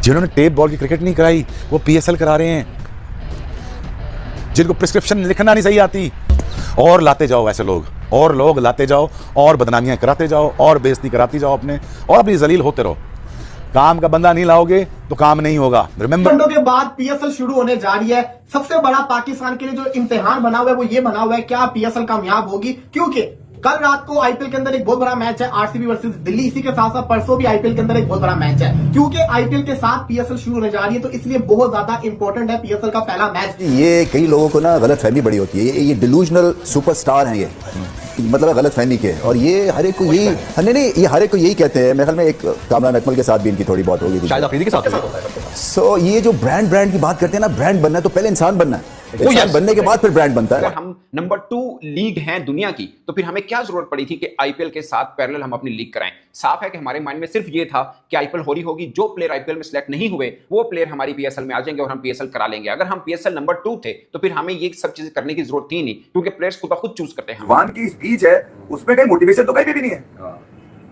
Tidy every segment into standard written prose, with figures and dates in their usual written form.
जिन्होंने tape ball की cricket नहीं कराई वो पीएसएल करा रहे हैं, जिनको प्रिस्क्रिप्शन लिखना नहीं सही आती। और लाते जाओ ऐसे लोग, और लोग लाते जाओ, और बदनामियां कराते जाओ, और बेइज्जती कराती जाओ अपने, और अपनी जलील होते रहो। काम का बंदा नहीं लाओगे तो काम नहीं होगा। रिमेंबर, घंटों के बाद पीएसएल शुरू होने जा रही है। सबसे बड़ा पाकिस्तान के लिए जो इम्तिहान बना हुआ है वो ये बना हुआ है, क्या पीएसएल कामयाब होगी? क्योंकि कल रात को आईपीएल के अंदर एक बहुत बड़ा मैच है, आरसीबी वर्सेस दिल्ली। इसी के साथ साथ परसों भी आईपीएल के अंदर एक बहुत बड़ा मैच है। क्योंकि आईपीएल के साथ पीएसएल शुरू होने जा रही है, तो इसलिए बहुत ज्यादा इंपॉर्टेंट है पीएसएल का पहला मैच। ये कई लोगों को ना गलत फहमी बड़ी होती है, ये डिलूजनल सुपरस्टार हैं, ये मतलब गलत फहमी के, और ये हर एक को यही नहीं, ये हर एक को यही कहते हैं। मेरे ख्याल में एक कामरान अकमल के साथ भी इनकी थोड़ी बहुत होगी, शायद अफरीदी के साथ। सो ये जो ब्रांड की बात करते हैं ना, ब्रांड बनना है तो पहले इंसान बनना है, इंसान बनने के बाद फिर ब्रांड बनता है। अगर हम नंबर 2 लीग हैं दुनिया की, तो फिर हमें क्या जरूरत पड़ी थी कि आईपीएल के साथ पैरेलल हम अपनी लीग कराएं? साफ है कि हमारे माइंड में सिर्फ ये था कि आईपीएल हो रही होगी, जो प्लेयर आईपीएल में सिलेक्ट नहीं हुए वो प्लेयर हमारी पीएसएल में आ जाएंगे और हम पीएसएल करा लेंगे। अगर हम पीएसएल नंबर 2 थे तो फिर हमें ये सब चीजें करने की जरूरत थी नहीं, क्योंकि प्लेयर्स खुद चूज करते हैं। वान की स्पीच है, उसमें कहीं मोटिवेशन तो कहीं भी नहीं है।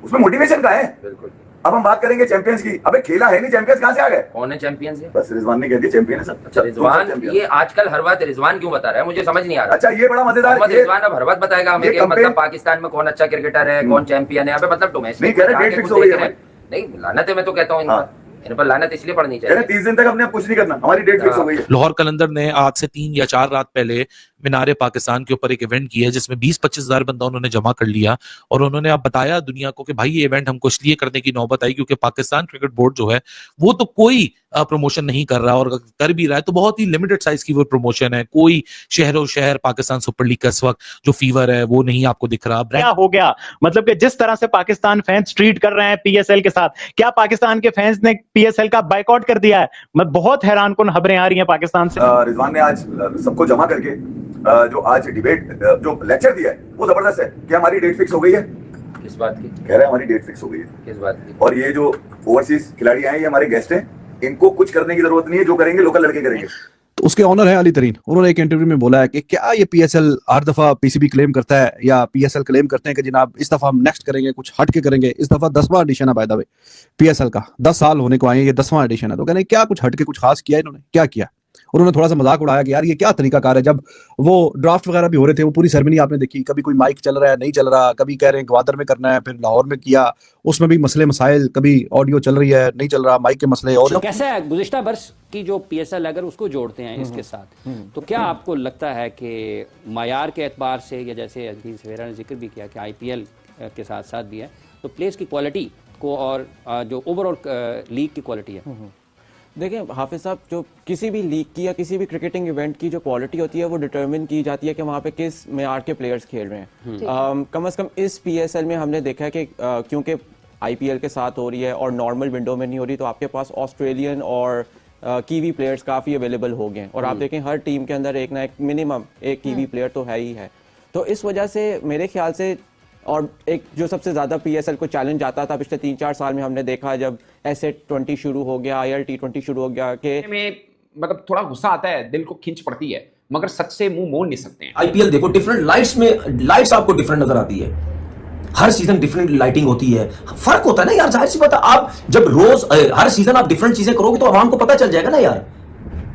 उसमें मोटिवेशन का है। बिल्कुल। अब हम बात करेंगे चैंपियंस की। अबे खेला है नहीं, चैंपियंस कहां से आ गए? कौन है चैंपियंस? बस रिजवान ने कह दिया चैंपियन है सब। अच्छा रिजवान, ये आजकल हर बात रिजवान क्यों बता रहा है, मुझे समझ नहीं आ रहा। अच्छा ये बड़ा मजेदार है। रिजवान अब हर बात बताएगा हमें कि मतलब पाकिस्तान में कौन अच्छा क्रिकेटर है, कौन चैंपियन है। अबे मतलब डोमेस्टिक नहीं कह रहे, डेट फिक्स हो गई है। नहीं लानत है, मैं तो कहता हूँ इन पर लानत इसलिए पड़नी चाहिए। 30 दिन तक अपने आप कुछ नहीं करना, हमारी डेट फिक्स हो गई है। लाहौर कलंदर ने आज से 3 या 4 रात पहले मीनारे पाकिस्तान के ऊपर एक इवेंट किया है, जिसमें 20-25 हजार बंदा उन्होंने जमा कर लिया, और उन्होंने आप बताया दुनिया को कि भाई ये इवेंट हमको इसलिए करने की नौबत आई क्योंकि पाकिस्तान क्रिकेट बोर्ड जो है वो तो कोई प्रमोशन नहीं कर रहा, और कर भी रहा है तो बहुत ही लिमिटेड साइज की वो प्रमोशन है। कोई शहरों शहर पाकिस्तान सुपर लीग का इस वक्त जो फीवर है वो नहीं आपको दिख रहा। क्या हो गया? मतलब कि जिस तरह से पाकिस्तान फैंस ट्रीट कर रहे हैं पीएसएल के साथ, क्या पाकिस्तान के फैंस ने पीएसएल का बायकॉट कर दिया है? मैं बहुत हैरान कुन खबरें आ रही हैं पाकिस्तान से। रिजवान ने आज सबको जमा करके जो आज डिबेट जो लेक्चर दिया है वो जबरदस्त है कि हमारी डेट फिक्स हो गई है। किस बात की कह रहे हैं? हमारी डेट फिक्स हो गई है। किस बात की? और ये जो ओवरसीज खिलाड़ी आए ये हमारे गेस्ट हैं, इनको कुछ करने की जरूरत नहीं है, जो करेंगे लोकल लड़के करेंगे। तो उसके ऑनर है अली तरीन, उन्होंने एक इंटरव्यू में बोला है कि क्या ये पीएसएल हर दफा पीसीबी क्लेम करता है या पीएसएल क्लेम करते हैं कि जनाब इस दफा हम नेक्स्ट करेंगे, कुछ हट के करेंगे। इस दफा 10वां एडिशन है बाय द वे पीएसएल का, 10 साल होने को आए, ये 10वां एडिशन है। तो कहने क्या कुछ हट के कुछ खास किया इन्होंने, क्या किया? उन्होंने थोड़ा सा मजाक उड़ाया कि यार ये क्या तरीकाकार है। जब वो ड्राफ्ट वगैरह भी हो रहे थे, वो पूरी सेरेमनी आपने देखी, कभी कोई माइक चल रहा है नहीं चल रहा, कभी कह रहे हैं ग्वादर में करना है, फिर लाहौर में किया, उसमें भी मसले मसाइल, कभी ऑडियो चल रही है नहीं चल रहा, माइक के मसले। और कैसा है गुज़िश्ता वर्ष की जो पीएसएल अगर उसको जोड़ते हैं इसके साथ, तो क्या आपको लगता है कि मायार के एतबार से, या जैसे अजीज सवेरा ने जिक्र भी किया कि आईपीएल के साथ साथ भी है, तो प्लेयर्स की क्वालिटी को और जो ओवरऑल लीग की क्वालिटी है? देखिए हाफिज साहब, जो किसी भी लीग की या किसी भी क्रिकेटिंग इवेंट की जो क्वालिटी होती है वो डिटरमिन की जाती है कि वहाँ पे किस मेयार के प्लेयर्स खेल रहे हैं। कम से कम इस पीएसएल में हमने देखा है कि क्योंकि आईपीएल के साथ हो रही है और नॉर्मल विंडो में नहीं हो रही, तो आपके पास ऑस्ट्रेलियन और कीवी प्लेयर्स काफ़ी अवेलेबल हो गए हैं। और आप देखें हर टीम के अंदर एक ना एक मिनिमम एक कीवी प्लेयर तो है ही है। तो इस वजह से मेरे ख्याल से, और एक जो सबसे ज़्यादा पीएसएल को चैलेंज आता था पिछले 3-4 साल में, हमने देखा जब SA20 शुरू हो गया, IL-T20 शुरू हो गया कि मतलब थोड़ा गुस्सा आता है, दिल को खींच पड़ती है, मगर सच से मुंह मोड़ नहीं सकते हैं। आईपीएल देखो, डिफरेंट लाइट्स में लाइट्स आपको डिफरेंट नजर आती है, हर सीजन डिफरेंट लाइटिंग होती है, फर्क होता है ना यार। जाहिर सी बात है, आप जब रोज हर सीजन आप डिफरेंट चीजें करोगे तो आवाम को पता चल जाएगा ना यार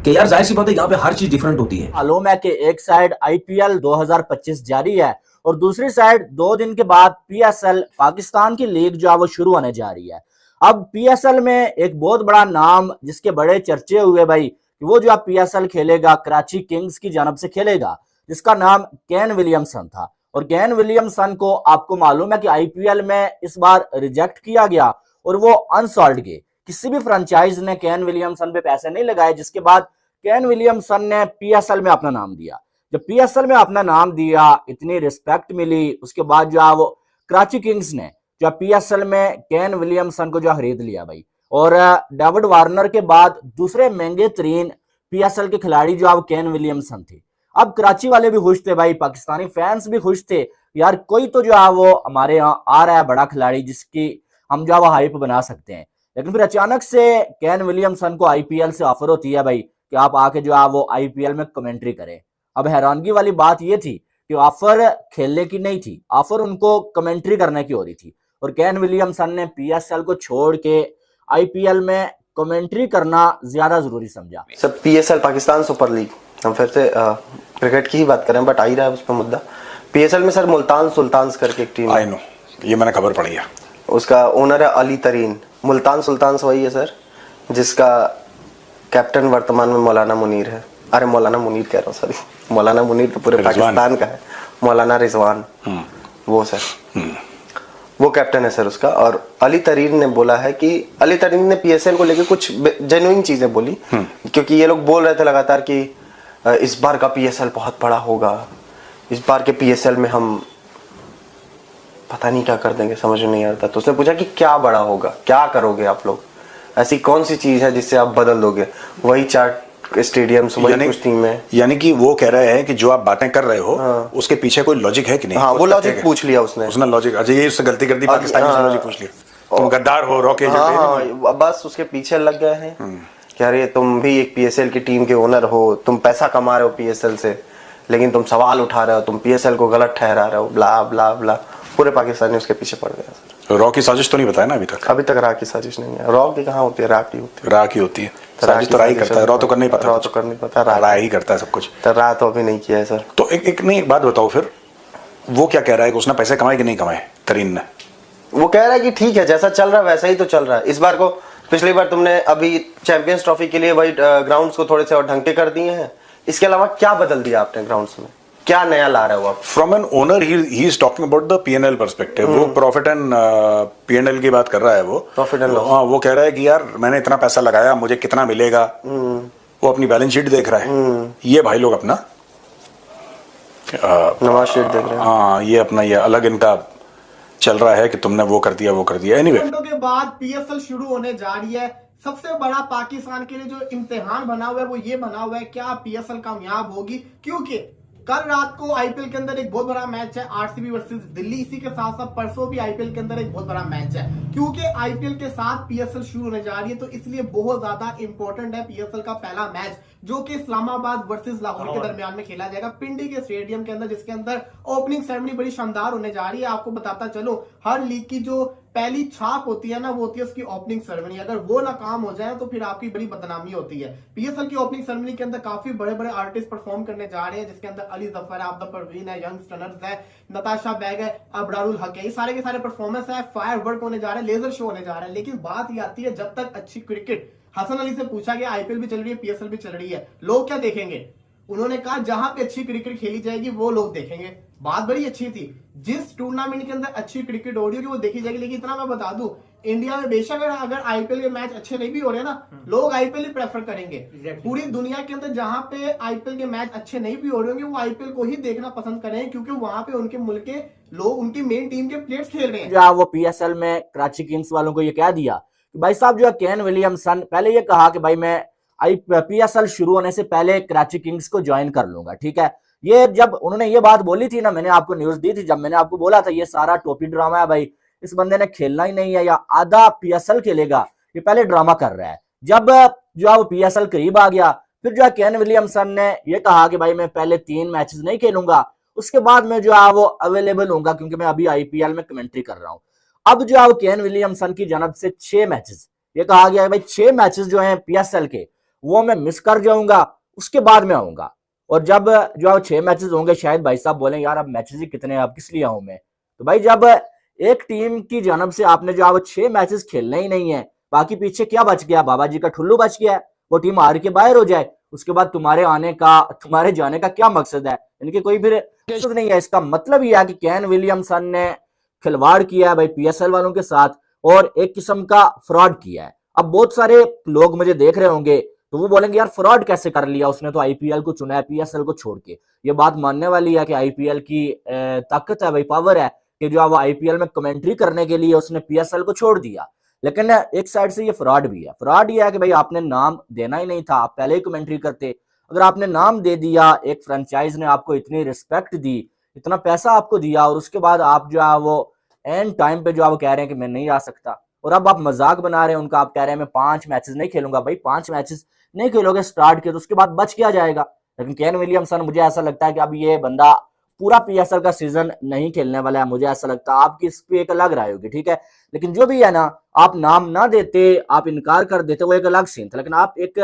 कि यार जाहिर सी बात है यहाँ पे हर चीज डिफरेंट होती है। मालूम है कि एक साइड आईपीएल 2025 जारी है और दूसरी साइड 2 दिन के बाद पीएसएल पाकिस्तान की लीग जो है वो शुरू होने जा रही है। अब पीएसएल में एक बहुत बड़ा नाम जिसके बड़े चर्चे हुए भाई, वो जो पीएसएल खेलेगा कराची किंग्स की जानब से खेलेगा, जिसका नाम केन विलियमसन था। और केन विलियमसन को आपको मालूम है कि आईपीएल में इस बार रिजेक्ट किया गया और वो अनसॉल्ड गए। किसी भी फ्रेंचाइज ने केन विलियमसन पे पैसे नहीं लगाए, जिसके बाद केन विलियमसन ने पीएसएल में अपना नाम दिया। जब पीएसएल में अपना नाम दिया, इतनी रिस्पेक्ट मिली, उसके बाद जो है वो कराची किंग्स ने जो पीएसएल में केन विलियमसन को जो खरीद लिया भाई। और डेविड वार्नर के बाद दूसरे महंगे तरीन पीएसएल के खिलाड़ी जो है वो केन विलियमसन थे। अब कराची वाले भी खुश थे भाई, पाकिस्तानी फैंस भी खुश थे, यार कोई तो जो है वो हमारे यहाँ आ रहा है बड़ा खिलाड़ी जिसकी हम जो है वो हाइप बना सकते हैं। लेकिन फिर अचानक से केन विलियमसन को आईपीएल से ऑफर होती है भाई कि आप आके जो है वो आईपीएल में कमेंट्री करें। अब हैरानगी वाली बात ये थी कि ऑफर खेलने की नहीं थी, ऑफर उनको कमेंट्री करने की हो रही थी। और केन विलियमसन ने पीएसएल को छोड़ के आईपीएल में कमेंट्री करना ज्यादा जरूरी समझा। Sir PSL Pakistan super league, हम फिर से क्रिकेट की ही बात करें बट आ ही रहा है उस पर मुद्दा। पीएसएल में सर मुल्तान सुल्तान्स करके एक टीम, आई नो, ये मैंने खबर पढ़ी है, उसका ओनर है अली तरीन। मुल्तान सुल्तान्स वही है सर जिसका कैप्टन वर्तमान में मौलाना मुनीर है। अरे मौलाना मुनीर कह रहा हूँ, सॉरी, मौलाना मुनीर तो पूरे पाकिस्तान का है, मौलाना रिजवान वो सर, वो कैप्टन है सर उसका। और अली तरीन ने बोला है कि अली तरीन ने पीएसएल को लेकर कुछ जेन्युइन चीजें बोली, क्योंकि ये लोग बोल रहे थे लगातार कि इस बार का पीएसएल बहुत बड़ा होगा, इस बार के पीएसएल में हम पता नहीं क्या कर देंगे, समझ में नहीं आता। तो उसने पूछा कि क्या बड़ा होगा, क्या करोगे आप लोग, ऐसी कौन सी चीज है जिससे आप बदल दोगे? वही 4 स्टेडियम्स, वही कुछ टीमें। यानी कि वो कह रहे हैं कि जो आप बातें कर रहे हो उसके पीछे कोई लॉजिक है कि नहीं? हाँ, वो लॉजिक पूछ लिया उसने लॉजिक, अच्छा ये उससे गलती कर दी, पाकिस्तानी से लॉजिक पूछ लिया, तुम गद्दार हो, रॉके। हाँ, बस उसके पीछे लग गए हैं कि अरे तुम भी एक पीएसएल की टीम के ओनर हो, तुम पैसा कमा रहे हो पीएसएल से, लेकिन तुम सवाल उठा रहे हो, तुम पीएसएल को गलत ठहरा रहे हो, ब्ला ब्ला ब्ला। पूरे पाकिस्तानी उसके पीछे पड़ गए। रॉ की साजिश तो नहीं बताया ना अभी तक? अभी तक रॉ की साजिश नहीं है। रॉ की कहाँ होती है, रॉ की होती है, रॉ की होती है। साजिश तो रॉ ही करता है, रॉ तो कर नहीं पता, रॉ तो कर नहीं पता, रॉ ही करता है सब कुछ। तो रॉ तो अभी नहीं किया है सर। तो एक बात बताओ फिर, वो क्या कह रहा है कि उसने पैसे कमाए कि नहीं कमाए तरीन ने? वो कह रहा है कि ठीक है, जैसा चल रहा है वैसा ही तो चल रहा है। इस बार को, पिछली बार तुमने अभी चैंपियंस ट्रॉफी के लिए वही ग्राउंड्स को थोड़े से और ढंग के कर दिए हैं, इसके अलावा क्या बदल दिया आपने ग्राउंड्स में, क्या नया ला रहे हो आप? From an owner he is talking about the PNL perspective. वो प्रॉफिट एंड पीएनएल की बात कर रहा है, वो प्रॉफिट एंड लॉस। हाँ, वो कह रहा है कि यार मैंने इतना पैसा लगाया, मुझे कितना मिलेगा, वो अपनी बैलेंस शीट देख रहा है। ये भाई लोग अपना नवाज शीट देख रहे हैं। हाँ, ये अपना ये अलग इनका चल रहा है कि तुमने वो कर दिया, वो कर दिया। एनीवे, घंटों के बाद पीएसएल शुरू होने जा रही है। सबसे बड़ा पाकिस्तान के लिए जो इम्तिहान बना हुआ है वो ये बना हुआ है, क्या पीएसएल कामयाब होगी? क्योंकि कल रात को आईपीएल के अंदर एक बहुत बड़ा मैच है, आरसीबी वर्सेस दिल्ली। इसी के साथ साथ परसों भी आईपीएल के अंदर एक बहुत बड़ा मैच है, क्योंकि आईपीएल के साथ पीएसएल शुरू होने जा रही है, तो इसलिए बहुत ज्यादा इंपॉर्टेंट है पीएसएल का पहला मैच, जो कि इस्लामाबाद वर्सेस लाहौर के दरमियान में खेला जाएगा पिंडी के स्टेडियम के अंदर, जिसके अंदर ओपनिंग सेरेमनी बड़ी शानदार होने जा रही है। आपको बताता चलो, हर लीग की जो पहली छाप होती है ना, वो होती है उसकी ओपनिंग सेरेमनी। अगर वो नाकाम हो जाए तो फिर आपकी बड़ी बदनामी होती है। पीएसएल की ओपनिंग सेरेमनी के अंदर काफी बड़े बड़े आर्टिस्ट परफॉर्म करने जा रहे हैं, जिसके अंदर अली जफर है, अब्दा परवीन है, यंग स्टनर्स है, नताशा बैग है, अबरारुल हक है। ये सारे के सारे परफॉर्मेंस है, फायर वर्क होने जा रहे हैं, लेजर शो होने जा रहे हैं। लेकिन बात ये आती है, जब तक अच्छी क्रिकेट, हसन अली से पूछा गया, आईपीएल भी चल रही है, पीएसएल भी चल रही है, लोग क्या देखेंगे? उन्होंने कहा जहां पे अच्छी क्रिकेट खेली जाएगी वो लोग देखेंगे। बात बड़ी अच्छी थी, जिस टूर्नामेंट के अंदर अच्छी क्रिकेट हो रही होगी वो देखी जाएगी। लेकिन इतना मैं बता दूं, इंडिया में बेशक अगर आईपीएल के मैच अच्छे नहीं भी हो रहे ना, लोग आईपीएल ही प्रेफर करेंगे। पूरी दुनिया के अंदर जहां पे आईपीएल के मैच अच्छे नहीं भी हो रहे होंगे, वो आईपीएल को ही देखना पसंद करेंगे, क्योंकि वहां पे उनके मुल्क के लोग, उनकी मेन टीम के प्लेयर्स खेल रहे हैं। जो वो पीएसएल में कराची किंग्स वालों को ये कह दिया कि भाई साहब, जो है केन विलियमसन पहले ये कहा कि भाई मैं पीएसएल शुरू होने से पहले कराची किंग्स को ज्वाइन कर लूंगा, ठीक है। ये जब उन्होंने ये बात बोली थी ना, मैंने आपको न्यूज दी थी, जब मैंने आपको बोला था ये सारा टोपी ड्रामा है भाई, इस बंदे ने खेलना ही नहीं है या आधा पीएसएल खेलेगा, ये पहले ड्रामा कर रहा है। जब जो है वो पीएसएल करीब आ गया, फिर जो है केन विलियमसन ने ये कहा कि भाई मैं पहले 3 मैचेस नहीं खेलूंगा, उसके बाद मैं जो है वो अवेलेबल होऊंगा, क्योंकि मैं अभी आईपीएल में कमेंट्री कर रहा हूँ। अब जो है केन विलियमसन की जानब से 6 मैचेस, ये कहा गया है भाई 6 मैचेस जो है पीएसएल के वो मैं मिस कर जाऊंगा, उसके बाद में आऊंगा। और जब जो है 6 मैचेस होंगे, शायद भाई साहब बोलें यार अब मैचेस ही कितने हैं, अब किस लिए आऊं मैं? तो भाई जब एक टीम की जानब से आपने जो है वो 6 मैचेस खेलने ही नहीं है, बाकी पीछे क्या बच गया? बाबा जी का ठुल्लू बच गया है, वो टीम हार के बाहर हो जाए, उसके बाद तुम्हारे जाने का क्या मकसद है? इनके कोई भी मकसद नहीं है। इसका मतलब यह है कि केन विलियमसन ने खिलवाड़ किया है भाई पीएसएल वालों के साथ, और एक किस्म का फ्रॉड किया है। अब बहुत सारे लोग मुझे देख रहे होंगे तो वो बोलेंगे यार फ्रॉड कैसे कर लिया उसने, तो आईपीएल को चुना है पीएसएल को छोड़ के। ये बात मानने वाली है कि आईपीएल की ताकत है भाई, पावर है कि जो वो आईपीएल में कमेंट्री करने के लिए उसने पीएसएल को छोड़ दिया। लेकिन एक साइड से ये फ्रॉड भी है। फ्रॉड ये है कि भाई आपने नाम देना ही नहीं था, आप पहले ही कमेंट्री करते। अगर आपने नाम दे दिया, एक फ्रेंचाइज ने आपको इतनी रिस्पेक्ट दी, इतना पैसा आपको दिया, और उसके बाद आप जो है वो एंड टाइम पे जो है वो कह रहे हैं कि मैं नहीं आ सकता, और अब आप मजाक बना रहे हैं उनका, आप कह रहे हैं मैं 5 मैचेस नहीं खेलूंगा। भाई 5 मैचेस नहीं खेलोगे स्टार्ट के, तो उसके बाद बच क्या जाएगा? लेकिन केन विलियमसन, मुझे ऐसा लगता है कि अब ये बंदा पूरा पीएसएल का सीजन नहीं खेलने वाला है, मुझे ऐसा लगता है। आपकी इस पे एक अलग राय होगी, ठीक है, लेकिन जो भी है ना, आप नाम ना देते, आप इनकार कर देते, वो एक अलग सीन था। लेकिन आप एक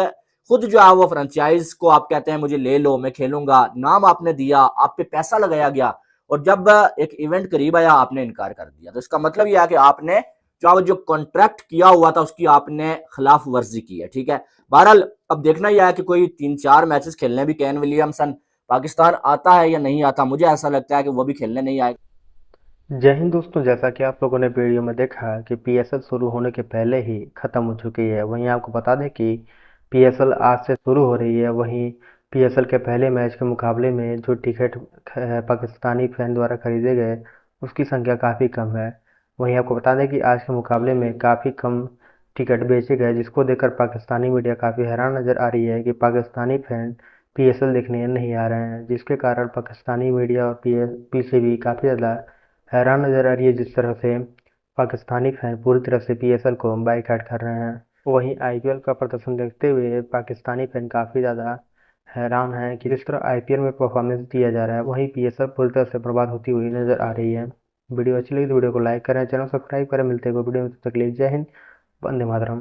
खुद जो है वो फ्रेंचाइज को आप कहते हैं मुझे ले लो, मैं खेलूंगा, नाम आपने दिया, आप पे पैसा लगाया गया, और जब एक इवेंट करीब आया आपने इनकार कर दिया। तो इसका मतलब यह है कि आपने जो कॉन्ट्रैक्ट किया हुआ था उसकी आपने खिलाफ वर्जी की है, ठीक है। बहरहाल अब देखना यह है कि कोई 3-4 मैचेस खेलने भी केन विलियमसन पाकिस्तान आता है या नहीं आता। मुझे ऐसा लगता है कि वो भी खेलने नहीं आएगा। जय हिंद दोस्तों, जैसा कि आप लोगों ने वीडियो में देखा कि पीएसएल शुरू होने के पहले ही ख़त्म हो चुकी है। वहीं आपको बता दें कि पीएसएल आज से शुरू हो रही है। वहीं पीएसएल के पहले मैच के मुकाबले में जो टिकट पाकिस्तानी फैन द्वारा खरीदे गए उसकी संख्या काफ़ी कम है। वहीं आपको बता दें कि आज के मुकाबले में काफ़ी कम टिकट बेचे गए, जिसको देखकर पाकिस्तानी मीडिया काफ़ी हैरान नज़र आ रही है कि पाकिस्तानी फैन पीएसएल देखने नहीं आ रहे हैं, जिसके कारण पाकिस्तानी मीडिया और पीसीबी काफ़ी ज़्यादा हैरान नज़र आ रही है जिस तरह से पाकिस्तानी फैन पूरी तरह से पीएसएल को बाइकआउट कर रहे हैं। वहीं आईपीएल का प्रदर्शन देखते हुए पाकिस्तानी फैन काफ़ी ज़्यादा हैरान हैं कि जिस तरह आईपीएल में परफॉर्मेंस दिया जा रहा है, वहीं पीएसएल पूरी तरह से बर्बाद होती हुई नज़र आ रही है। वीडियो अच्छी लगी तो वीडियो को लाइक करें, चैनल सब्सक्राइब करें। मिलते हैं वीडियो में, तब तक के लिए जय हिंद, वंदे मातरम।